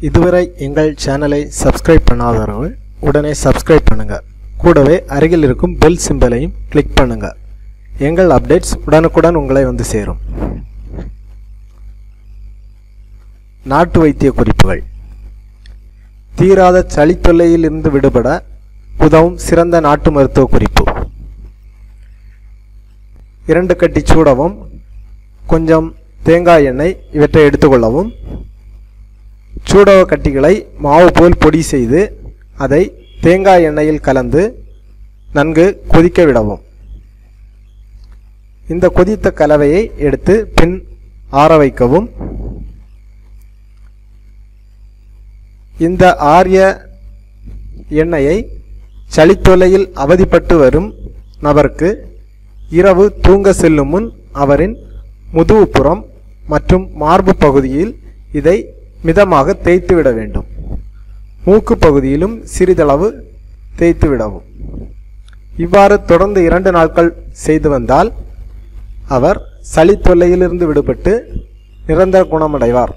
இதுவரை எங்கள் சேனலை சப்ஸ்கிரைப் பண்ணாதவர்கள் உடனே சப்ஸ்கிரைப் பண்ணுங்க. கூடவே அருகில் இருக்கும் பெல் சிம்பலையும் கிளிக் பண்ணுங்க. எங்கள் அப்டேட்ஸ் உடனுக்குடன் உங்களை வந்து சேரும். நாட்டு வைத்திய குறிப்புகள். தீராத சளி தொல்லையில் இருந்து விடுபட உதவும் சிறந்த நாட்டு மருத்துவ குறிப்பு. 2 கட்டி சூடவும், கொஞ்சம் தேங்காய் எண்ணெய் இவற்றை எடுத்துக்கொள்ளவும். சூடவ கட்டிகளை மாவு போல் பொடி செய்து அதை தேங்காய் எண்ணெயில் கலந்து நன்கு கொதிக்க விடவும். இந்த கொதித்த கலவையை எடுத்து பின் ஆற வைக்கவும். இந்த ஆரிய எண்ணெயை சளித்தொல்லையில் அவதிப்பட்டு வரும் நபருக்கு இரவு தூங்க செல்லும் முன் அவரின் முதுகுப்புறம் மற்றும் மார்பு பகுதியில் இதை மிதமாக தேய்த்து விட வேண்டும். மூக்கு பகுதியிலும் சிறிதளவு தேய்த்து விடவும். இவ்வாறு தொடர்ந்து 2 நாட்கள் செய்து வந்தால் அவர் சளி தொல்லையிலிருந்து விடுபட்டு நிரந்தர குணமடைவார்.